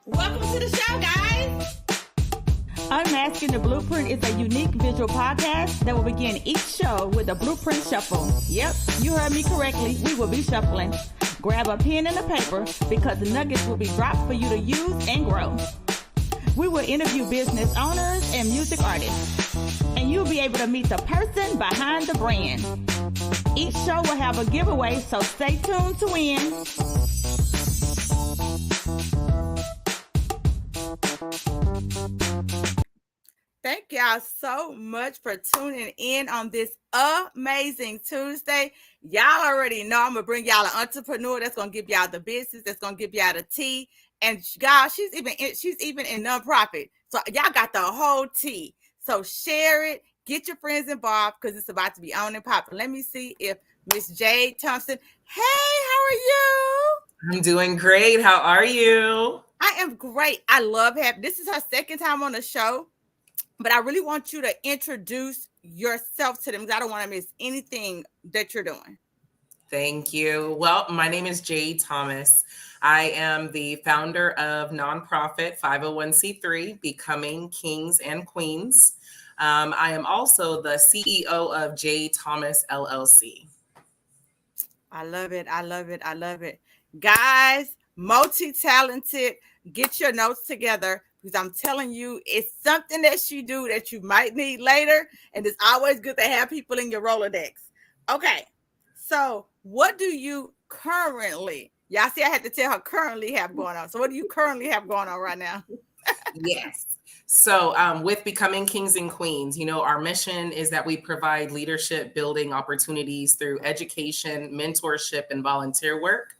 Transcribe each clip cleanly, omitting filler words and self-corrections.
Welcome to the show, guys. Unmasking the Blueprint is a unique visual podcast that will begin each show with a blueprint shuffle. Yep, you heard me correctly. We will be shuffling. Grab a pen and a paper because the nuggets will be dropped for you to use and grow. We will interview business owners and music artists, and you'll be able to meet the person behind the brand. Each show will have a giveaway, so stay tuned to win. Thank y'all so much for tuning in on this amazing Tuesday. Y'all already know I'm going to bring y'all an entrepreneur that's going to give y'all the business, that's going to give y'all the tea. And guys, she's even in nonprofit. So y'all got the whole tea. So share it. Get your friends involved because it's about to be on and popping. Let me see if Miss Jade Thomas. Hey, how are you? I'm doing great. How are you? I am great. I love having this is her second time on the show. But I really want you to introduce yourself to them because I don't want to miss anything that you're doing. Thank you. Well, my name is Jade Thomas. I am the founder of nonprofit 501c3, Becoming Kings and Queens. I am also the CEO of Jade Thomas, LLC. I love it. I love it. I love it. Guys, multi-talented, get your notes together. Because I'm telling you, it's something that she do that you might need later. And it's always good to have people in your Rolodex. Okay. So what do you currently, y'all see I had to tell her currently have going on. So what do you currently have going on right now? Yes. So with Becoming Kings and Queens, our mission is that we provide leadership building opportunities through education, mentorship, and volunteer work.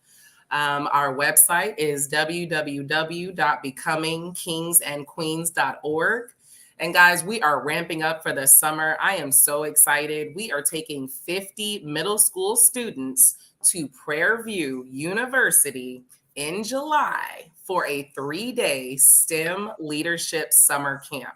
Our website is www.becomingkingsandqueens.org. And guys, we are ramping up for the summer. I am so excited. We are taking 50 middle school students to Prairie View University in July for a 3-day STEM leadership summer camp.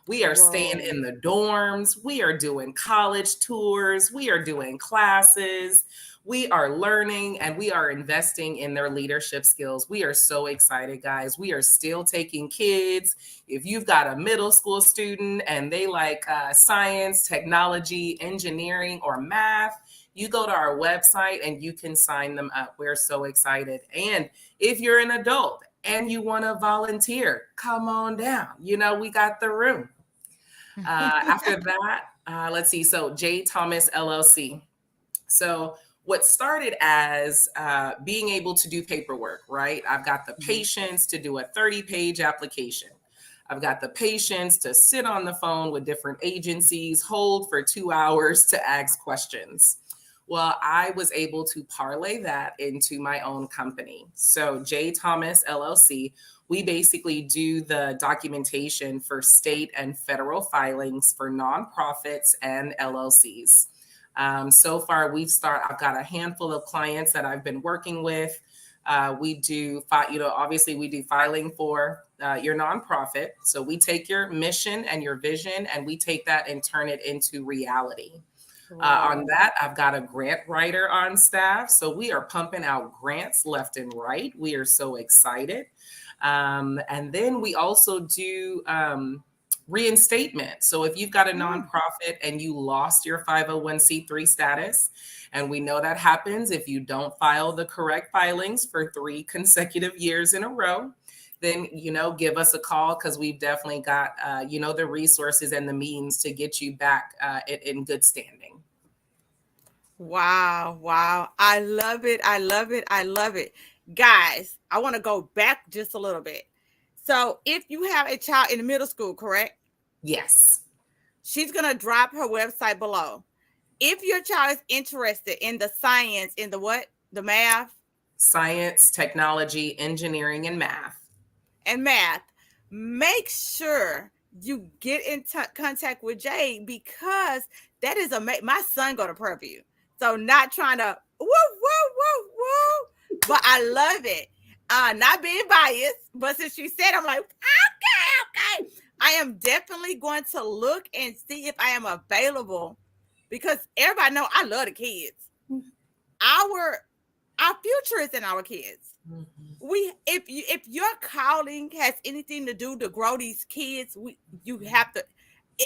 We are staying in the dorms. We are doing college tours. We are doing classes. We are learning and we are investing in their leadership skills. We are so excited, guys. We are still taking kids. If you've got a middle school student and they like science, technology, engineering, or math, you go to our website and you can sign them up. We're so excited. And if you're an adult and you want to volunteer, come on down. We got the room. After that, let's see. So Jade Thomas, LLC. So what started as being able to do paperwork, right? I've got the patience to do a 30-page application. I've got the patience to sit on the phone with different agencies, hold for 2 hours to ask questions. Well, I was able to parlay that into my own company. So Jade Thomas, LLC, we basically do the documentation for state and federal filings for nonprofits and LLCs. So far, I've got a handful of clients that I've been working with. We do, obviously we do filing for your nonprofit. So we take your mission and your vision and we take that and turn it into reality. On that, I've got a grant writer on staff. So we are pumping out grants left and right. We are so excited. And then we also do reinstatement. So if you've got a nonprofit and you lost your 501c3 status, and we know that happens if you don't file the correct filings for 3 consecutive years in a row, then, give us a call because we've definitely got, the resources and the means to get you back in good standing. Wow. I love it. I love it. I love it. Guys, I want to go back just a little bit. So if you have a child in the middle school, correct? Yes. She's going to drop her website below. If your child is interested in the science, in the what? The math? Science, technology, engineering, and math. Make sure you get in contact with Jade because that is my son go to Prairie View. So not trying to woo, but I love it. Not being biased, but since she said, I'm like, okay. I am definitely going to look and see if I am available because everybody know I love the kids. Our future is in our kids. Mm-hmm. if your calling has anything to do to grow these kids, you have to,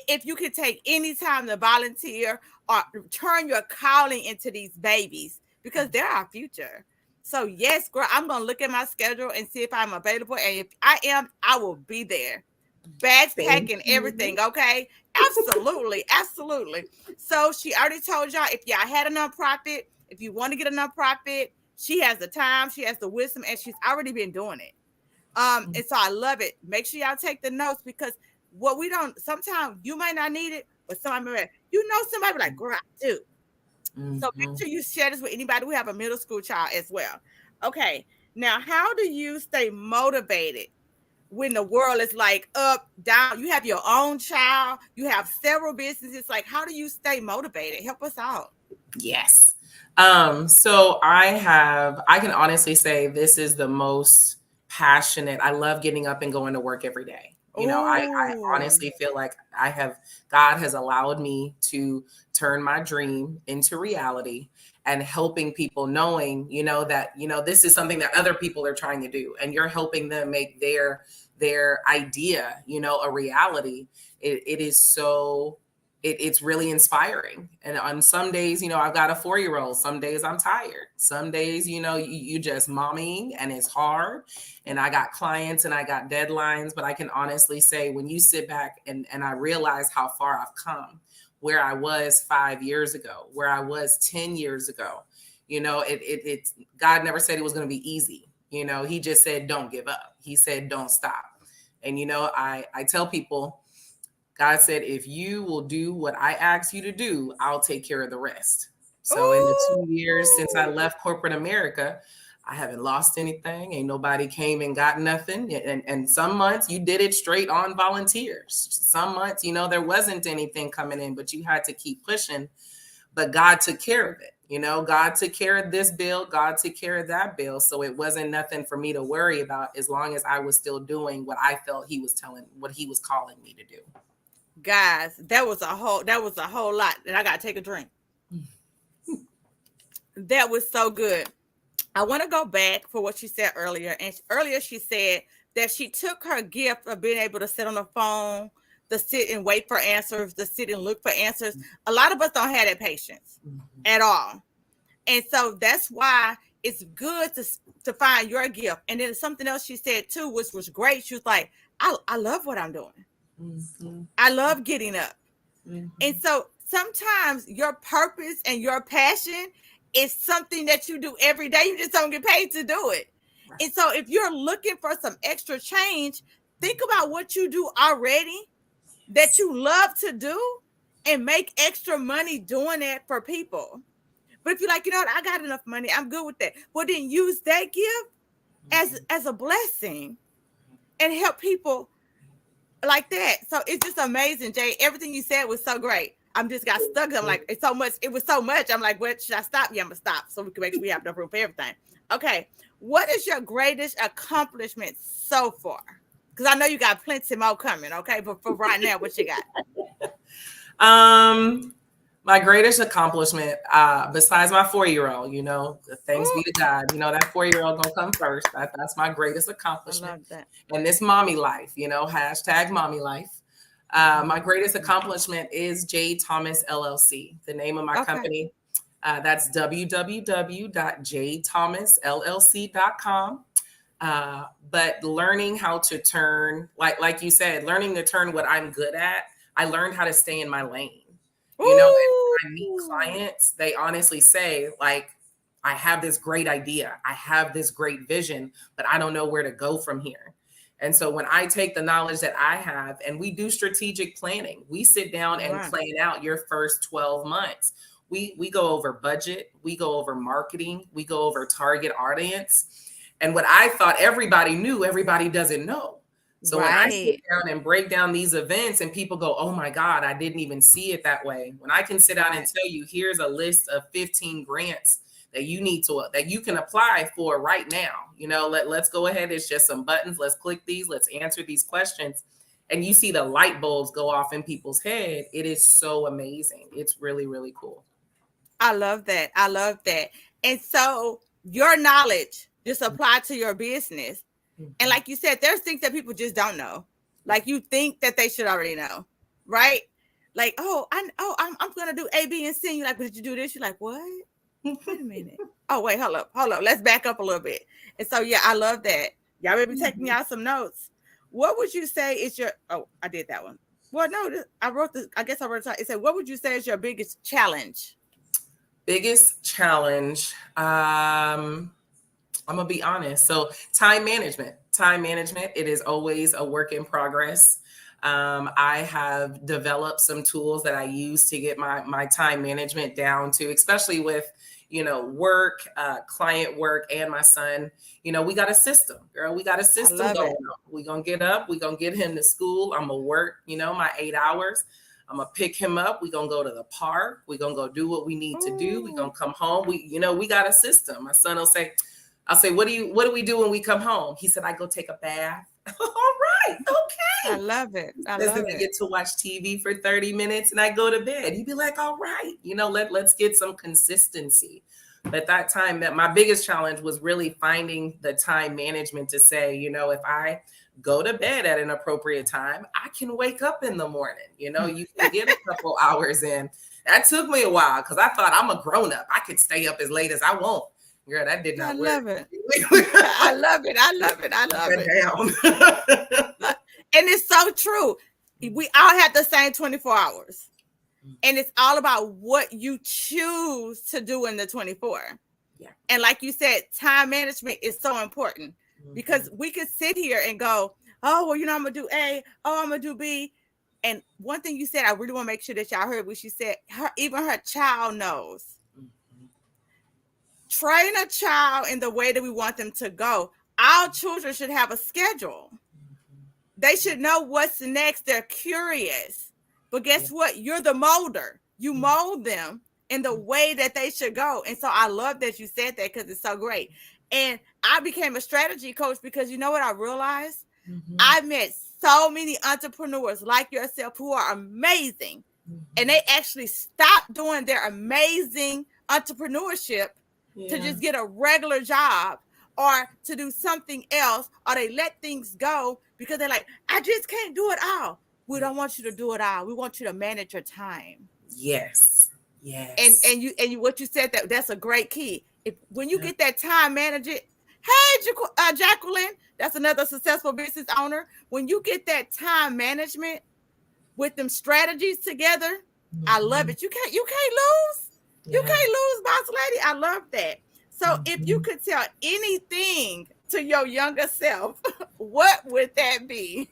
if you could take any time to volunteer or turn your calling into these babies, because they're our future. So yes, girl, I'm gonna look at my schedule and see if I'm available. And if I am, I will be there. Bags Thank packing, you. everything, okay? Absolutely, absolutely. So she already told y'all, if y'all had a nonprofit, if you want to get a nonprofit, she has the time, she has the wisdom, and she's already been doing it. And so I love it. Make sure y'all take the notes, because what we don't, sometimes you might not need it, but somebody, somebody like, girl, I do. So make Mhm. sure you share this with anybody. We have a middle school child as well. Okay. Now, how do you stay motivated when the world is like up, down? You have your own child, you have several businesses. Like, how do you stay motivated? Help us out. Yes. So I can honestly say this is the most passionate. I love getting up and going to work every day. I Oh, honestly feel like God has allowed me to turn my dream into reality, and helping people, knowing, that, this is something that other people are trying to do, and you're helping them make their idea, a reality. It is so it's really inspiring. And on some days, I've got a 4-year-old. Some days I'm tired. Some days, you just mommying and it's hard. And I got clients and I got deadlines. But I can honestly say, when you sit back and I realize how far I've come, where I was 5 years ago, where I was 10 years ago, it's God never said it was going to be easy. He just said, don't give up. He said, don't stop. And, I tell people, God said, if you will do what I ask you to do, I'll take care of the rest. So in the oh, 2 years since I left corporate America, I haven't lost anything. Ain't nobody came and got nothing. And some months you did it straight on volunteers. Some months, there wasn't anything coming in, but you had to keep pushing. But God took care of it. God took care of this bill. God took care of that bill. So it wasn't nothing for me to worry about, as long as I was still doing what I felt what he was calling me to do. guys, that was a whole lot. And I gotta take a drink. That was so good. I want to go back for what she said earlier. And earlier she said that she took her gift of being able to sit on the phone, to sit and wait for answers, to sit and look for answers. A lot of us don't have that patience at all. And so that's why it's good to find your gift. And then something else she said too, which was great. She was like, I love what I'm doing. Mm-hmm. I love getting up. And Mm-hmm. so sometimes your purpose and your passion is something that you do every day. You just don't get paid to do it. Right. And so if you're looking for some extra change, think about what you do already that you love to do, and make extra money doing that for people. But if you're like, what, I got enough money, I'm good with that. Well, then use that gift as a blessing and help people like that. So it's just amazing, Jay. Everything you said was so great. I'm just got stuck. I'm like, it's so much. It was so much. I'm like, what should I stop? Yeah, I'm gonna stop so we can make sure we have enough room for everything. Okay. What is your greatest accomplishment so far? Because I know you got plenty more coming. Okay, but for right now, what you got? Um, my greatest accomplishment, besides my 4-year-old, thanks Ooh, be to God, that 4-year-old gonna come first. That's my greatest I accomplishment. love that. And this mommy life, hashtag mommy life. My greatest accomplishment is Jade Thomas LLC, the name of my Okay. company. That's www.jadethomasllc.com. But learning how to turn, like you said, learning to turn what I'm good at, I learned how to stay in my lane. And Ooh. when I meet clients, they honestly say, like, I have this great idea, I have this great vision, but I don't know where to go from here. And so when I take the knowledge that I have, and we do strategic planning, we sit down and Right. plan out your first 12 months. We go over budget, we go over marketing, we go over target audience. And what I thought everybody knew, everybody doesn't know. So when I sit Right. down and break down these events and people go, oh my God, I didn't even see it that way. When I can sit down and Right. tell you, here's a list of 15 grants that you can apply for right now. Let's go ahead. It's just some buttons. Let's click these. Let's answer these questions. And you see the light bulbs go off in people's head. It is so amazing. It's really, really cool. I love that. I love that. And so your knowledge just apply to your business. And like you said, there's things that people just don't know. Like you think that they should already know, right? Like, I'm gonna do A, B, and C. And you're like, but did you do this? You're like, what? Wait a minute. Oh, wait, hold up. Let's back up a little bit. And so, yeah, I love that. Y'all may be taking y'all some notes. What would you say is your? Oh, I did that one. Well, no, I wrote this. I guess I wrote it. It said, what would you say is your biggest challenge? Biggest challenge. I'm gonna be honest. So time management. It is always a work in progress. I have developed some tools that I use to get my time management down to, especially with, work, client work, and my son. We got a system, girl. We got a system going on. We're going to get up. We're going to get him to school. I'm going to work, my 8 hours. I'm going to pick him up. We're going to go to the park. We're going to go do what we need to do. We're going to come home. We got a system. My son will say, I'll say, what do we do when we come home? He said, I go take a bath. All right. Okay. I love it. Then we get to watch TV for 30 minutes and I go to bed. He'd be like, all right, let's get some consistency. But that time, that my biggest challenge was really finding the time management to say, if I go to bed at an appropriate time, I can wake up in the morning. You can get a couple hours in. That took me a while because I thought I'm a grown up. I could stay up as late as I want. Girl, that did not work. I love it. I love it. And it's so true. We all have the same 24 hours. And it's all about what you choose to do in the 24. Yeah. And like you said, time management is so important because we could sit here and go, oh, well, I'm going to do A. Oh, I'm going to do B. And one thing you said, I really want to make sure that y'all heard what she said. Even her child knows. Train a child in the way that we want them to go. Our children should have a schedule. They should know what's next. They're curious. But guess what? You're the molder. You mold them in the way that they should go. And so I love that you said that because it's so great. And I became a strategy coach because you know what I realized? I met so many entrepreneurs like yourself who are amazing. And they actually stopped doing their amazing entrepreneurship to just get a regular job or to do something else, or they let things go because they're like, I just can't do it all. We don't want you to do it all. We want you to manage your time. Yes. And you what you said, that's a great key. When you get that time management, hey, Jacqueline, that's another successful business owner. When you get that time management with them strategies together, I love it. You can't lose. You can't lose, boss lady. I love that. So if you could tell anything to your younger self, what would that be?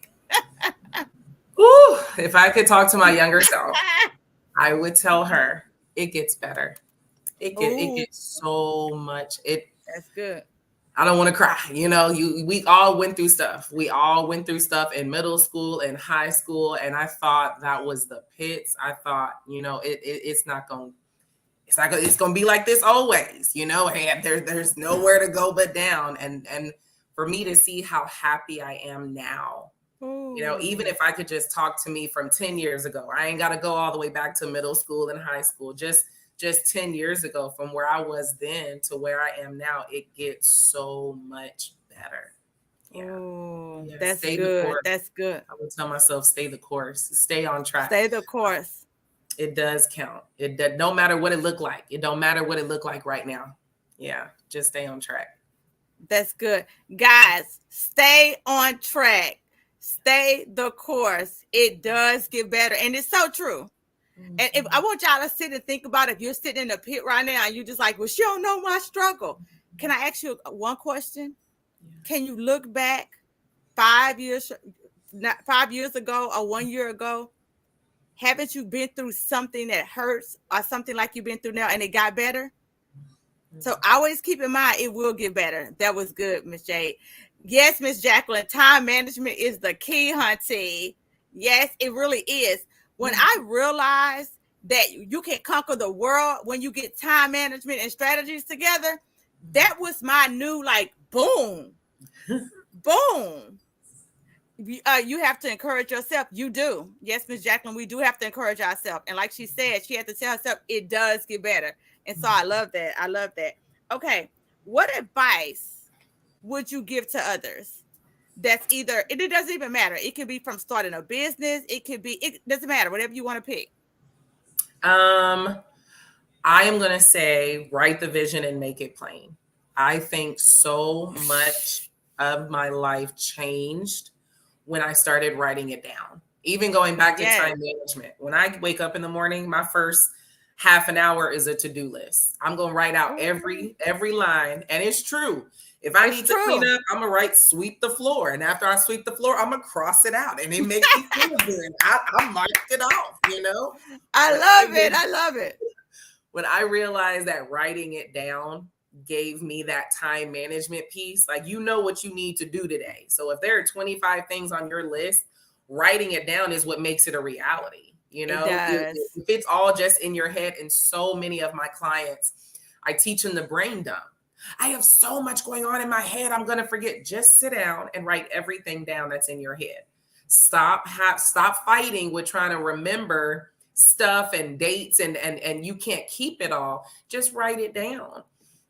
Ooh, if I could talk to my younger self, I would tell her it gets better. It gets so much. That's good. I don't want to cry. We all went through stuff. We all went through stuff in middle school and high school. And I thought that was the pits. I thought, it's not going to be like this always, and there's nowhere to go but down. And for me to see how happy I am now, even if I could just talk to me from 10 years ago, I ain't got to go all the way back to middle school and high school, just 10 years ago from where I was then to where I am now, it gets so much better. Yeah. That's good. That's good. I would tell myself, stay the course, stay on track. Stay the course. It does count. It no matter what it looked like. It don't matter what it looked like right now. Yeah, just stay on track. That's good. Guys, stay on track. Stay the course. It does get better. And it's so true. And if I want y'all to sit and think about it, if you're sitting in the pit right now and you're just like, well, she don't know my struggle. Can I ask you one question? Can you look back 5 years ago or 1 year ago? Haven't you been through something that hurts or something like you've been through now and it got better? So always keep in mind, it will get better. That was good, Miss Jade. Yes, Miss Jacqueline, time management is the key, hunty. Yes, it really is. When I realized that you can conquer the world when you get time management and strategies together, that was my new, boom, boom. You have to encourage yourself. You do. Yes, Miss Jacqueline, we do have to encourage ourselves. And like she said, she had to tell herself it does get better. And so I love that. I love that. Okay. What advice would you give to others? That's either, it doesn't even matter. It could be from starting a business. It doesn't matter, whatever you want to pick. Um, I am going to say write the vision and make it plain. I think so much of my life changed when I started writing it down. Even going back to time management. When I wake up in the morning, my first half an hour is a to-do list. I'm going to write out every line. And it's true. If I need to clean up, I'm going to sweep the floor. And after I sweep the floor, I'm going to cross it out. And it makes me feel good. I marked it off, I love it. When I realized that writing it down gave me that time management piece, like, what you need to do today. So if there are 25 things on your list, writing it down is what makes it a reality. If it's all just in your head, and so many of my clients, I teach them the brain dump. I have so much going on in my head, I'm going to forget. Just sit down and write everything down that's in your head. Stop fighting with trying to remember stuff and dates and you can't keep it all. Just write it down.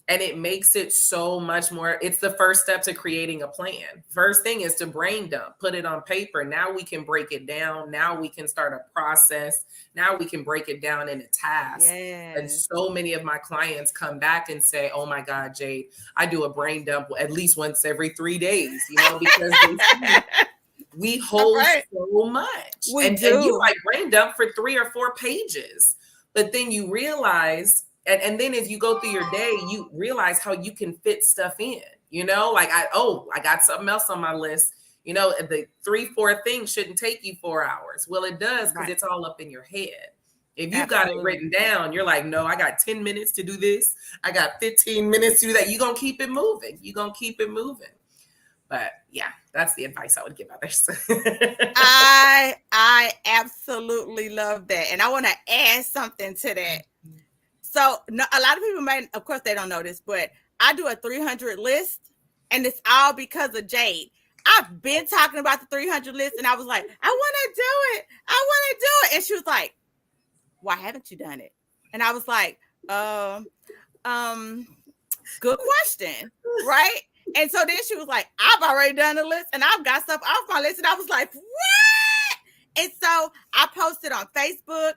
And it makes it so much more. It's the first step to creating a plan. First thing is to brain dump, put it on paper. Now we can break it down. Now we can start a process. Now we can break it down into tasks. Yes. And so many of my clients come back and say, oh my God, Jade, I do a brain dump at least once every 3 days, because we hold so much. And you might brain dump for 3 or 4 pages, but then you realize, and then as you go through your day, you realize how you can fit stuff in, like I got something else on my list, the 3-4 things shouldn't take you 4 hours. Well, it does, because it's all up in your head. If you got it written down, you're like, no, I got 10 minutes to do this. I got 15 minutes to do that. You're going to keep it moving. But yeah, that's the advice I would give others. I absolutely love that. And I want to add something to that. So a lot of people might, of course, they don't know this, but I do a 300 list, and it's all because of Jade. I've been talking about the 300 list, and I was like, I want to do it. And she was like, why haven't you done it? And I was like, good question, right? And so then she was like, I've already done the list, and I've got stuff off my list. And I was like, what? And so I posted on Facebook,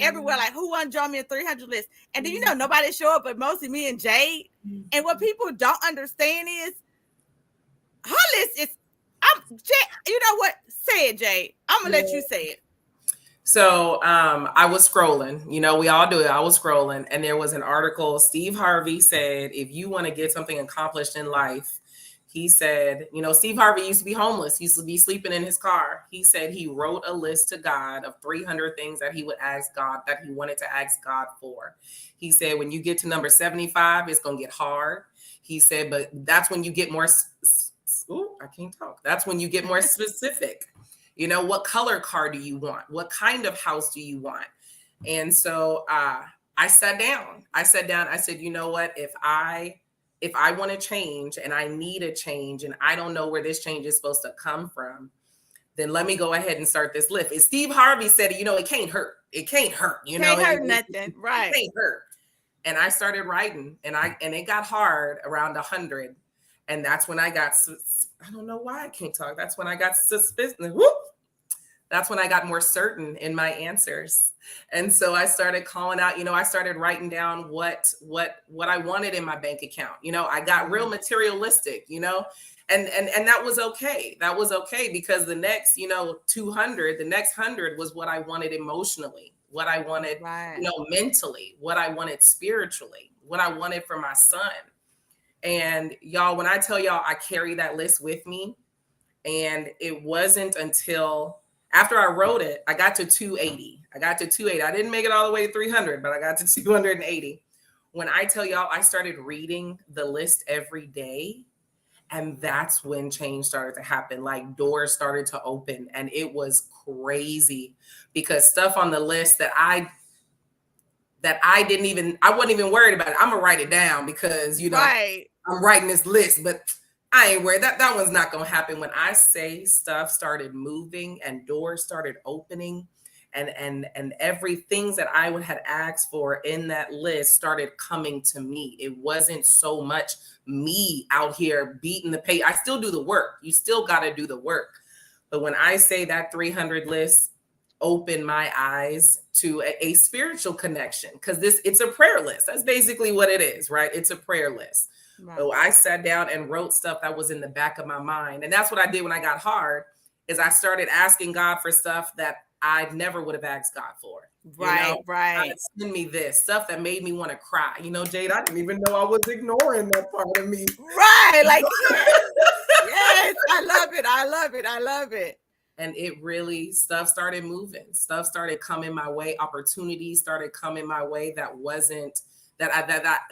everywhere, like, who want to join me in 300 list? And then, nobody show up, but mostly me and Jade. And what people don't understand is her list is, you know what? Say it, Jade. I'm going to let you say it. So I was scrolling, we all do it. I was scrolling, and there was an article. Steve Harvey said, if you want to get something accomplished in life, he said, Steve Harvey used to be homeless. He used to be sleeping in his car. He said he wrote a list to God of 300 things that he would ask God, that he wanted to ask God for. He said, when you get to number 75, it's going to get hard. He said, but that's when you get more, That's when you get more specific. What color car do you want? What kind of house do you want? And so I sat down. I said, you know what? If I want to change, and I need a change, and I don't know where this change is supposed to come from, then let me go ahead and start this list. And Steve Harvey said, it can't hurt. It can't hurt. Can't hurt nothing. Right. It can't hurt. And I started writing, and it got hard around 100. And that's when I got, I don't know why I can't talk. That's when I got suspicious. That's when I got more certain in my answers. And so I started calling out, I started writing down what I wanted in my bank account. I got real materialistic, and that was okay. That was okay, because the next, 200, the next 100 was what I wanted emotionally, what I wanted, mentally, what I wanted spiritually, what I wanted for my son. And y'all, when I tell y'all I carry that list with me, and it wasn't until after I wrote it, I got to 280. I didn't make it all the way to 300, but I got to 280. When I tell y'all, I started reading the list every day, and that's when change started to happen. Like, doors started to open, and it was crazy, because stuff on the list that I wasn't even worried about it. I'm gonna write it down because, I'm writing this list, but I ain't worried. That one's not going to happen. When I say stuff started moving and doors started opening, and everything that I would had asked for in that list started coming to me. It wasn't so much me out here beating the pay. I still do the work. You still got to do the work. But when I say that 300 list opened my eyes to a spiritual connection, because it's a prayer list. That's basically what it is, right? It's a prayer list. Right. So I sat down and wrote stuff that was in the back of my mind. And that's what I did when I got hard, is I started asking God for stuff that I never would have asked God for. Right, God, send me this stuff that made me want to cry. Jade, I didn't even know I was ignoring that part of me. Right, like yes, I love it. I love it. I love it. And it really, stuff started moving. Stuff started coming my way. Opportunities started coming my way that wasn't that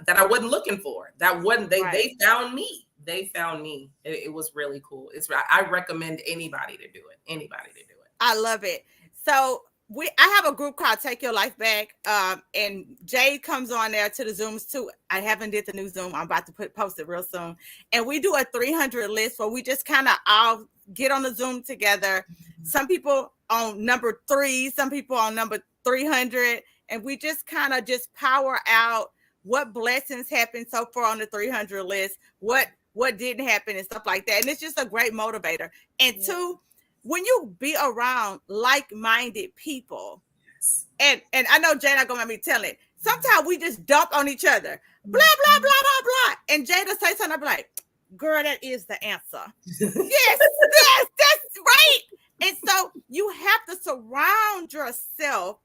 I wasn't looking for. That wasn't they found me. They found me. It was really cool. I recommend anybody to do it. Anybody to do it. I love it. So I have a group called Take Your Life Back. And Jade comes on there to the Zooms too. I haven't did the new Zoom. I'm about to post it real soon. And we do a 300 list where we just kind of all get on the Zoom together. Some people on number 3, some people on number 300. And we just kind of just power out what blessings happened so far on the 300 list, what didn't happen and stuff like that. And it's just a great motivator. And two, when you be around like-minded people, and I know Jade not gonna let me tell it, sometimes we just dump on each other, blah, blah, blah, blah, blah. And Jade will say something, I'll be like, girl, that is the answer. yes, that's right. And so you have to surround yourself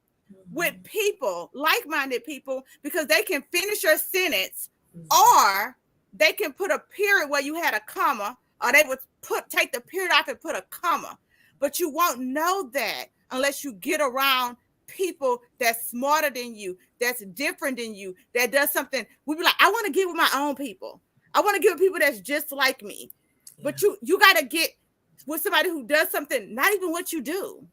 with people, like-minded people, because they can finish your sentence, or they can put a period where you had a comma, or they would take the period off and put a comma. But you won't know that unless you get around people that's smarter than you, that's different than you, that does something. We'd be like, I want to get with my own people. I want to get with people that's just like me. Yeah. But you got to get with somebody who does something, not even what you do,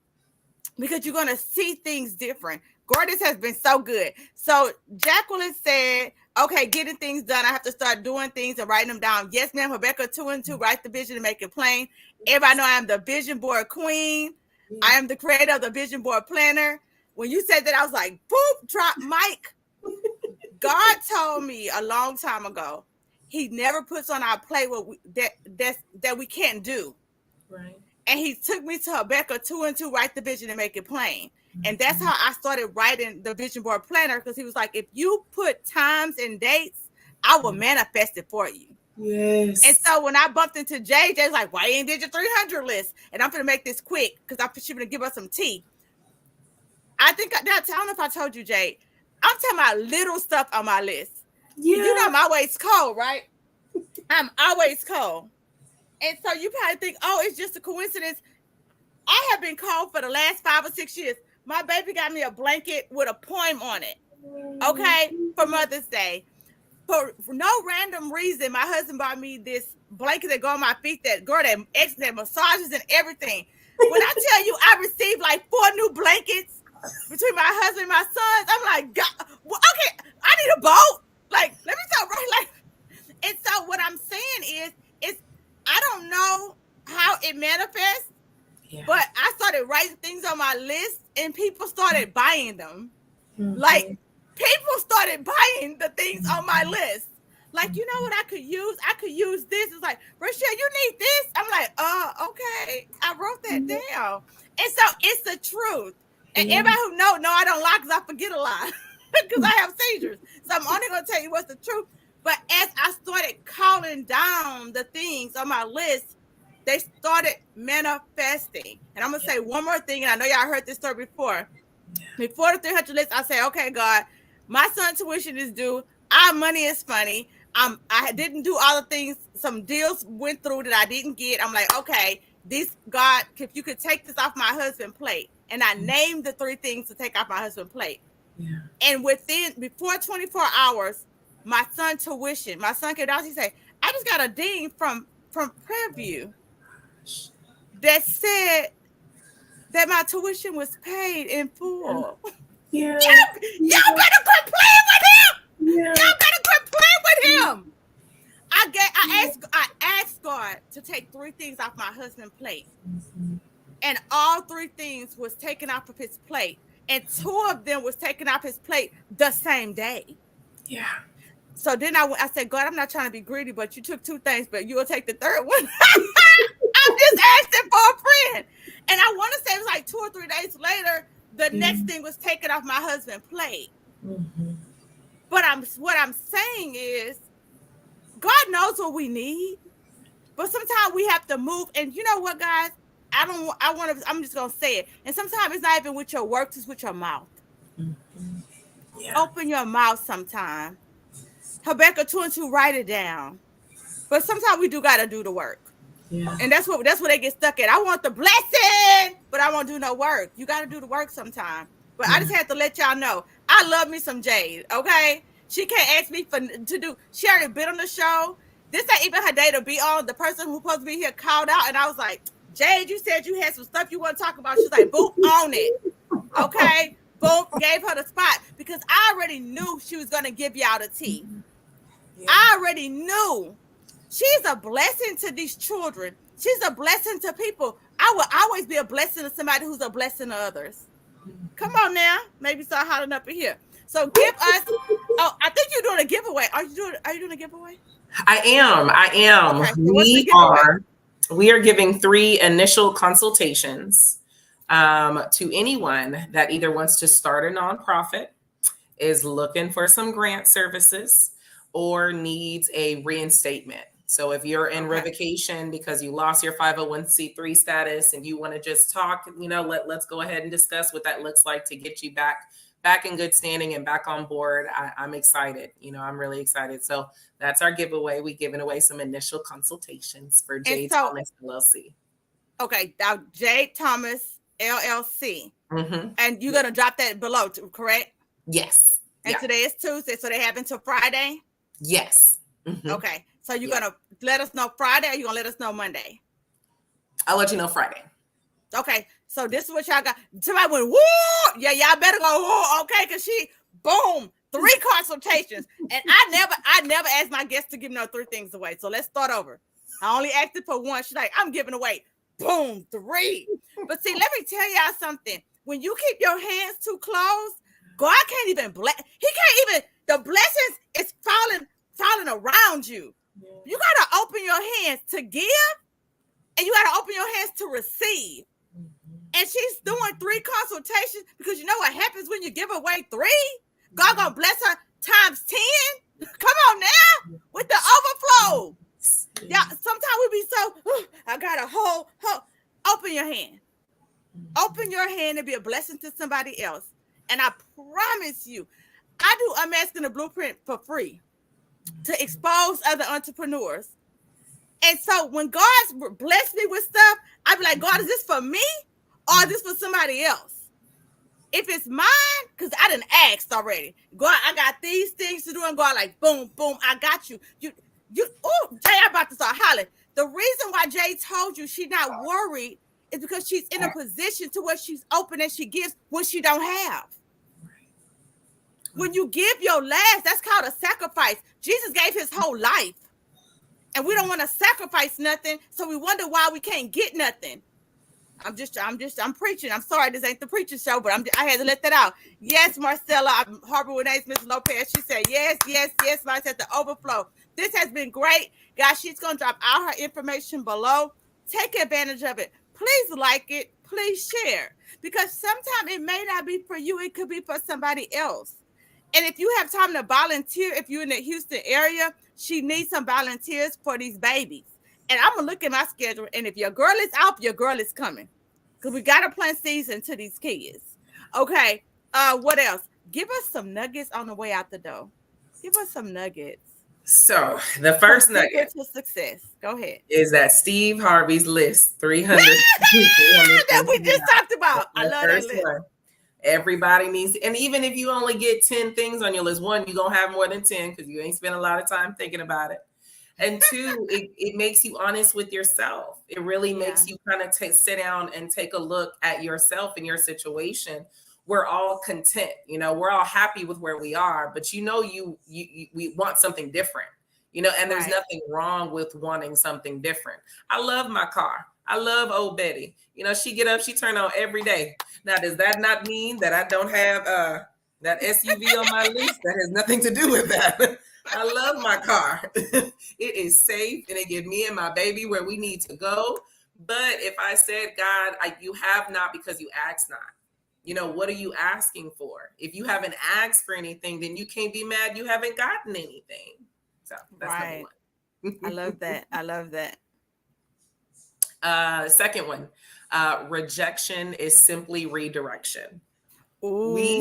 because you're going to see things different. Gordis has been so good. So Jacqueline said, okay, getting things done. I have to start doing things and writing them down. Yes, ma'am. Rebecca 2 and 2, write the vision and make it plain. Everybody know I am the vision board queen. I am the creator of the vision board planner. When you said that, I was like, boop, drop mic. God told me a long time ago, he never puts on our plate what that we can't do. Right. And he took me to Rebecca 2 and 2, write the vision and make it plain. And that's how I started writing the vision board planner, because he was like, if you put times and dates, I will manifest it for you. Yes. And so when I bumped into Jay, Jay's like, why you ain't did your 300 list? And I'm going to make this quick because she's going to give us some tea. I don't know if I told you, Jay, I'm talking about little stuff on my list. Yeah. You know I'm always cold, right? I'm always cold. And so you probably think, oh, it's just a coincidence. I have been cold for the last 5 or 6 years. My baby got me a blanket with a poem on it, okay, for Mother's Day. For no random reason, my husband bought me this blanket that go on my feet that massages and everything. When I tell you I received like 4 new blankets between my husband and my sons, I'm like, God, well, okay, I need a boat. Like, let me tell you, right? Like, and so what I'm saying is I don't know how it manifests, but I started writing things on my list and people started buying them. Mm-hmm. Like, people started buying the things on my list. Like, you know what I could use? I could use this. It's like, Rochelle, you need this? I'm like, okay. I wrote that down. And so it's the truth. And everybody who know I don't lie because I forget a lot because I have seizures. So I'm only going to tell you what's the truth. But as I started calling down the things on my list, they started manifesting. And I'm going to say one more thing. And I know y'all heard this story before. Before the 300 list, I say, okay, God, my son's tuition is due. Our money is funny. I didn't do all the things. Some deals went through that I didn't get. I'm like, okay, God, if you could take this off my husband's plate. And I named the 3 things to take off my husband's plate. Yeah. And before 24 hours, my son came down. He said, I just got a ding from Preview that said that my tuition was paid in full. Yeah. Y'all better quit playing with him. Yeah. Y'all better quit playing with him. I asked God to take 3 things off my husband's plate. Mm-hmm. And all 3 things was taken off of his plate. And 2 of them was taken off his plate the same day. Yeah. So then I said, God, I'm not trying to be greedy, but you took 2 things, but you will take the 3rd one. I'm just asking for a friend. And I want to say it was like 2 or 3 days later, the next thing was taken off my husband's plate. Mm-hmm. But what I'm saying is, God knows what we need, but sometimes we have to move. And you know what, guys? I'm just going to say it. And sometimes it's not even with your works, it's with your mouth. Mm-hmm. Yeah. Open your mouth sometime. Habakkuk 2:2, write it down. But sometimes we do got to do the work. Yeah. And that's what they get stuck at. I want the blessing, but I won't do no work. You got to do the work sometime. But I just had to let y'all know, I love me some Jade, okay? She can't ask me to do. She already been on the show. This ain't even her day to be on. The person who's supposed to be here called out, and I was like, Jade, you said you had some stuff you want to talk about. She's like, boom, on it. Okay, boom, gave her the spot because I already knew she was going to give y'all the tea. Yeah. I already knew. She's a blessing to these children. She's a blessing to people. I will always be a blessing to somebody who's a blessing to others. Come on now. Maybe start hollering up in here. So give us. Oh, I think you're doing a giveaway. Are you doing a giveaway? I am. Okay, so we are giving 3 initial consultations to anyone that either wants to start a nonprofit, is looking for some grant services, or needs a reinstatement. So if you're in revocation because you lost your 501c3 status and you want to just talk, let's go ahead and discuss what that looks like to get you back in good standing and back on board. I'm excited. I'm really excited. So that's our giveaway. We're giving away some initial consultations for Jade Thomas LLC. Okay, now Jade Thomas LLC. Mm-hmm. And you're going to drop that below, correct? Yes. And today is Tuesday, so they have until Friday? Yes. Mm-hmm. Okay, so you're going to let us know Friday, or you're going to let us know Monday? I'll let you know Friday. Okay, so this is what y'all got. Somebody went, woo! Yeah, y'all better go, woo, okay, because she, boom, 3 consultations. And I never asked my guests to give no 3 things away. So let's start over. I only asked it for 1. She's like, I'm giving away, boom, 3. But see, let me tell y'all something. When you keep your hands too closed, God can't even bless. He can't even, the blessings is falling around you. Yeah. You got to open your hands to give, and you got to open your hands to receive. And she's doing 3 consultations because you know what happens when you give away 3? God gonna bless her times 10. Come on now with the overflow. Yeah, sometimes we be so, I got a whole, open your hand. Open your hand and be a blessing to somebody else. And I promise you, I'm asking the blueprint for free to expose other entrepreneurs. And so when God's blessed me with stuff, I be like, God, is this for me? Or is this for somebody else? If it's mine, because I didn't ask already. God, I got these things to do, and God, like, boom, boom, I got you. Jay, I'm about to start hollering. The reason why Jay told you she's not worried is because she's in a position to where she's open and she gives when she don't have. When you give your last, that's called a sacrifice. Jesus gave his whole life. And we don't want to sacrifice nothing, so we wonder why we can't get nothing. I'm preaching. I'm sorry, this ain't the preacher show, but I had to let that out. Yes, Marcella, I'm Harbor with Miss Lopez. She said, yes, I said the overflow. This has been great. Guys, she's going to drop all her information below. Take advantage of it. Please like it. Please share. Because sometimes it may not be for you. It could be for somebody else. And if you have time to volunteer, if you're in the Houston area, she needs some volunteers for these babies. And I'm going to look at my schedule. And if your girl is out, your girl is coming. Because we got to plant seeds into these kids. Okay. What else? Give us some nuggets on the way out the door. Give us some nuggets. So the first nugget to success. Go ahead. Is that Steve Harvey's list, 300. That we just talked about. I love that list. One. Everybody needs, and even if you only get 10 things on your list, 1, you're going to have more than 10 because you ain't spent a lot of time thinking about it. And 2, it makes you honest with yourself. It really makes you kind of sit down and take a look at yourself and your situation. We're all content, we're all happy with where we are, but we want something different, and there's nothing wrong with wanting something different. I love my car. I love old Betty. You know, she get up, she turn on every day. Now, does that not mean that I don't have that SUV on my list? That has nothing to do with that. I love my car. It is safe and it get me and my baby where we need to go. But if I said, God, you have not because you asked not. You know, what are you asking for? If you haven't asked for anything, then you can't be mad you haven't gotten anything. So that's Right. number one. I love that. I love that. Second one, rejection is simply redirection. We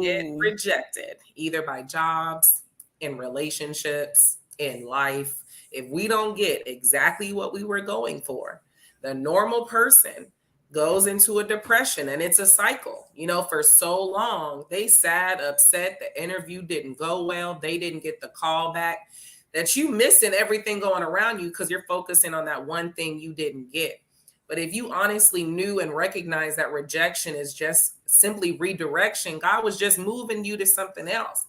get Ooh. rejected either by jobs, in relationships, in life. If we don't get exactly what we were going for, the normal person goes into a depression and it's a cycle. You know, for so long, they sad, upset, the interview didn't go well, they didn't get the call back, that you missing everything going around you because you're focusing on that one thing you didn't get. But if you honestly knew and recognized that rejection is just simply redirection, God was just moving you to something else.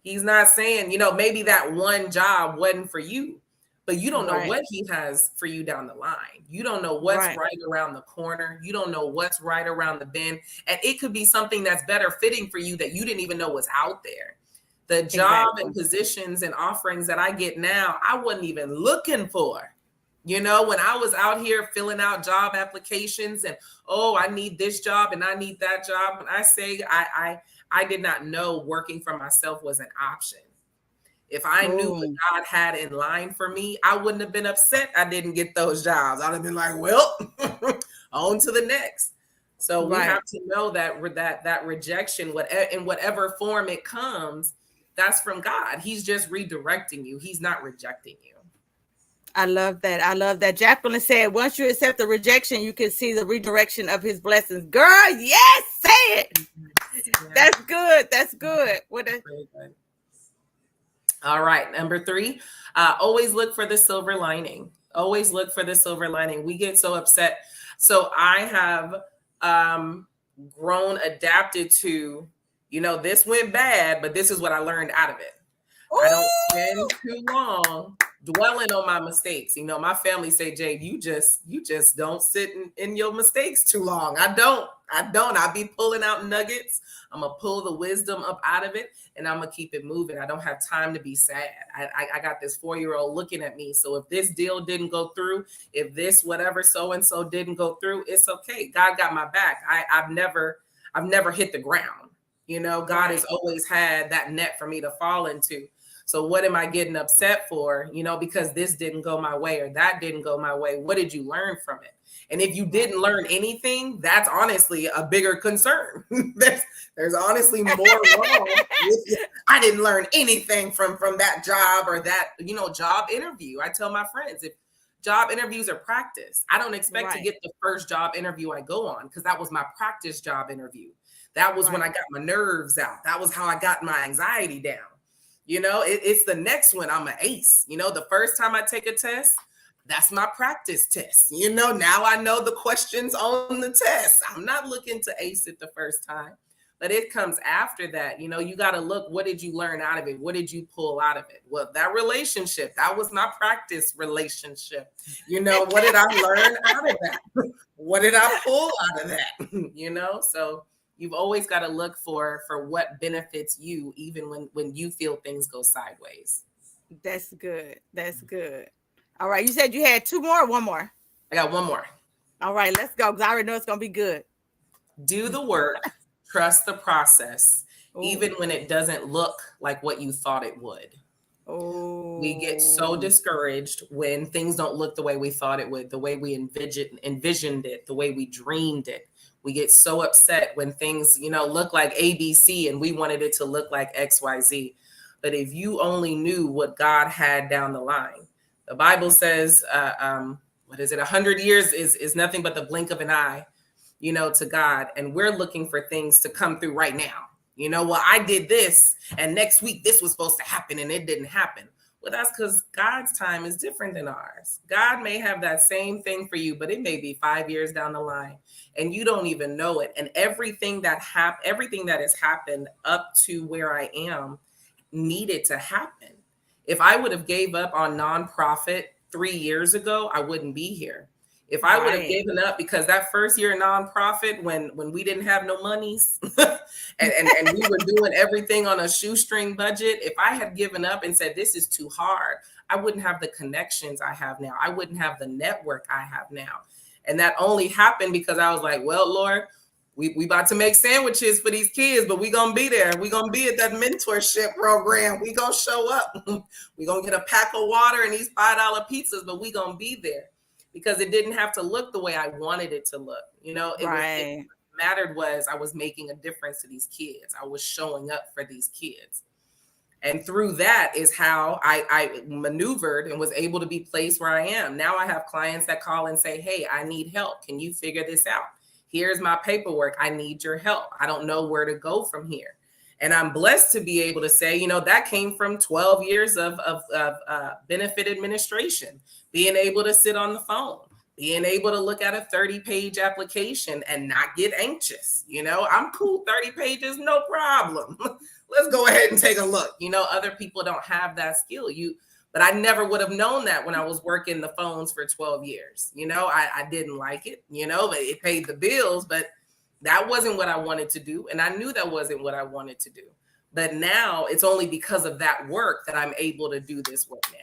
He's not saying, you know, maybe that one job wasn't for you, but you don't know Right. what he has for you down the line. You don't know what's Right. right around the corner. You don't know what's right around the bend. And it could be something that's better fitting for you that you didn't even know was out there. The job Exactly. and positions and offerings that I get now, I wasn't even looking for. You know, when I was out here filling out job applications and, oh, I need this job and I need that job. When I say I did not know working for myself was an option. If I knew what Ooh. God had in line for me, I wouldn't have been upset I didn't get those jobs. I'd have been like, well, on to the next. So we Right. have to know that rejection, in whatever form it comes, that's from God. He's just redirecting you. He's not rejecting you. I love that. I love that. Jacqueline said, once you accept the rejection, you can see the redirection of his blessings. Girl, yes, say it. Yeah. That's good. That's good. What a, Really good. All right, number 3, always look for the silver lining. Always look for the silver lining. We get so upset. So I have grown, adapted to, you know, this went bad, but this is what I learned out of it. I don't spend too long dwelling on my mistakes. You know, my family say, Jade, you just don't sit in your mistakes too long. I don't. I'll be pulling out nuggets. I'm gonna pull the wisdom up out of it and I'm gonna keep it moving. I don't have time to be sad. I got this 4-year-old looking at me. So if this deal didn't go through, if this whatever so-and-so didn't go through, it's okay. God got my back. I've never hit the ground. You know, God has always had that net for me to fall into. So what am I getting upset for? You know, because this didn't go my way or that didn't go my way. What did you learn from it? And if you didn't learn anything, that's honestly a bigger concern. there's honestly more wrong with it. I didn't learn anything from that job or that, you know, job interview. I tell my friends, if job interviews are practice, I don't expect to get the first job interview I go on because that was my practice job interview. That was when I got my nerves out. That was how I got my anxiety down. You know, it's the next one. I'm an ace. You know, the first time I take a test, that's my practice test. You know, now I know the questions on the test. I'm not looking to ace it the first time, but it comes after that. You know, you got to look, what did you learn out of it? What did you pull out of it? Well, that relationship, that was my practice relationship. You know, what did I learn out of that? What did I pull out of that? You know, so you've always got to look for what benefits you, even when you feel things go sideways. that's good. That's good. All right. You said you had 2 more or 1 more? I got one more. All right, let's go. Because I already know it's going to be good. Do the work, trust the process, even when it doesn't look like what you thought it would. Oh. We get so discouraged when things don't look the way we thought it would, the way we envisioned it, the way we dreamed it. We get so upset when things, you know, look like ABC and we wanted it to look like XYZ. But if you only knew what God had down the line, the Bible says, what is it? 100 years is nothing but the blink of an eye, you know, to God. And we're looking for things to come through right now. You know, well, I did this and next week this was supposed to happen and it didn't happen. Well, that's because God's time is different than ours. God may have that same thing for you, but it may be 5 years down the line and you don't even know it. And everything that has happened up to where I am needed to happen. If I would have gave up on nonprofit 3 years ago, I wouldn't be here. If I would have given up, because that first year nonprofit, when we didn't have no monies and we were doing everything on a shoestring budget, if I had given up and said, this is too hard, I wouldn't have the connections I have now. I wouldn't have the network I have now. And that only happened because I was like, well, Lord, we about to make sandwiches for these kids, but we going to be there. We going to be at that mentorship program. We going to show up. We going to get a pack of water and these $5 pizzas, but we going to be there. Because it didn't have to look the way I wanted it to look. It mattered was I was making a difference to these kids. I was showing up for these kids. And through that is how I maneuvered and was able to be placed where I am. Now I have clients that call and say, hey, I need help. Can you figure this out? Here's my paperwork. I need your help. I don't know where to go from here. And I'm blessed to be able to say, that came from 12 years of benefit administration, being able to sit on the phone, being able to look at a 30-page application and not get anxious. I'm cool, 30 pages, no problem. Let's go ahead and take a look. Other people don't have that skill. But I never would have known that when I was working the phones for 12 years. I didn't like it, but it paid the bills, but that wasn't what I wanted to do. And I knew that wasn't what I wanted to do. But now it's only because of that work that I'm able to do this work now.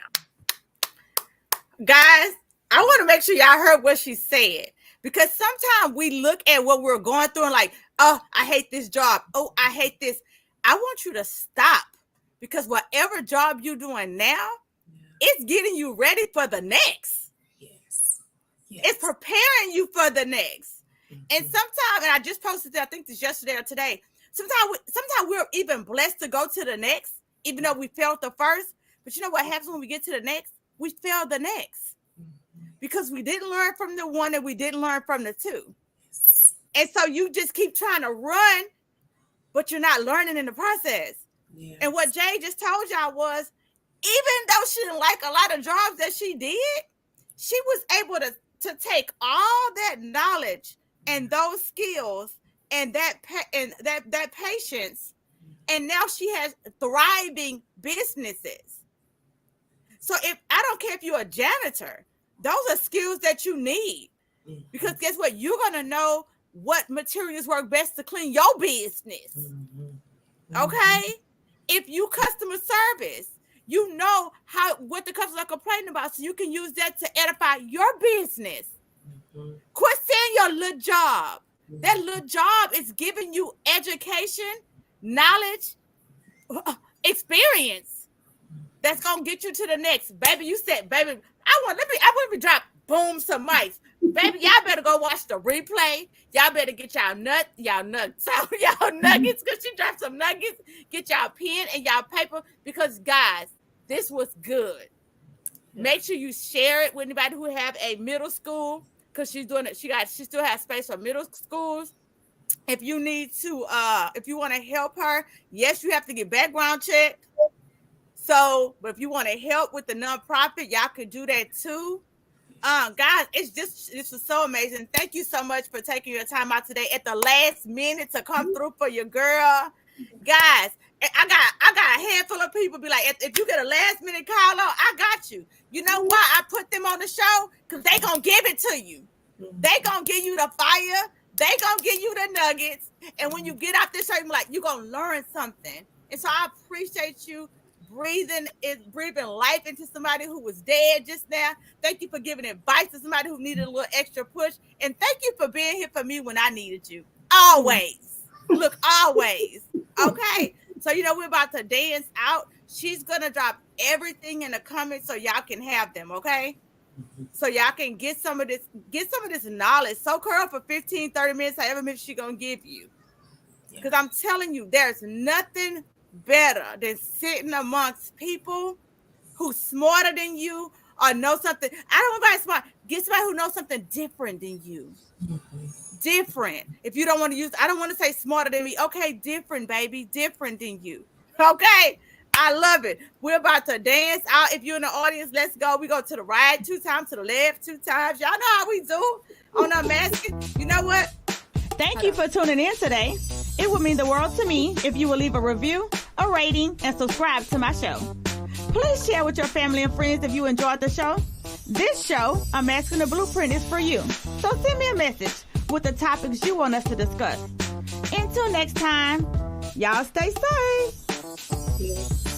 Guys, I want to make sure y'all heard what she said. Because sometimes we look at what we're going through and like, oh, I hate this job. Oh, I hate this. I want you to stop. Because whatever job you're doing now, it's getting you ready for the next. Yes. It's preparing you for the next. And sometimes, and I just posted that, I think this yesterday or today, sometimes we're even blessed to go to the next, even though we failed the first. But you know what happens when we get to the next? We fail the next. Because we didn't learn from the one and we didn't learn from the two. And so you just keep trying to run, but you're not learning in the process. Yes. And what Jay just told y'all was, even though she didn't like a lot of jobs that she did, she was able to take all that knowledge and those skills and that patience, and now she has thriving businesses. So I don't care if you're a janitor, those are skills that you need, because guess what? You're gonna know what materials work best to clean your business. Okay, if you customer service, you know what the customers are complaining about, so you can use that to edify your business. Quit saying your little job. That little job is giving you education, knowledge, experience that's gonna get you to the next. Baby, you said, baby, I want to drop boom some mics. Baby, y'all better go watch the replay. Y'all better get y'all nuggets, because she dropped some nuggets. Get y'all pen and y'all paper, because guys, this was good. Make sure you share it with anybody who have a middle school, because she's doing it. She still has space for middle schools. If you need to, if you want to help her, yes, you have to get background checked. So, but if you want to help with the nonprofit, y'all could do that too. Guys, this was so amazing. Thank you so much for taking your time out today at the last minute to come through for your girl. Guys, I got a handful of people be like, if you get a last minute call out, I got you. You know why I put them on the show? Because they gonna give it to you. They gonna give you the fire. They gonna give you the nuggets. And when you get out this show, you're gonna learn something. And so I appreciate you breathing life into somebody who was dead just now. Thank you for giving advice to somebody who needed a little extra push. And thank you for being here for me when I needed you. Always. Look, always. Okay. So, we're about to dance out. She's going to drop everything in the comments so y'all can have them, okay? So y'all can get some of this knowledge. Soak her up for 15, 30 minutes, however much she's going to give you. Because I'm telling you, there's nothing better than sitting amongst people who's smarter than you or know something. I don't want anybody smart. Get somebody who knows something different than you. Different. If you don't want to use, I don't want to say smarter than me. Okay, different, baby. Different than you. Okay. I love it. We're about to dance out. If you're in the audience, let's go. We go to the right 2 times, to the left 2 times. Y'all know how we do on Unmasking. You know what? Thank you for tuning in today. It would mean the world to me if you would leave a review, a rating, and subscribe to my show. Please share with your family and friends if you enjoyed the show. This show, I'm Asking the Blueprint, is for you. So send me a message with the topics you want us to discuss. Until next time, y'all stay safe.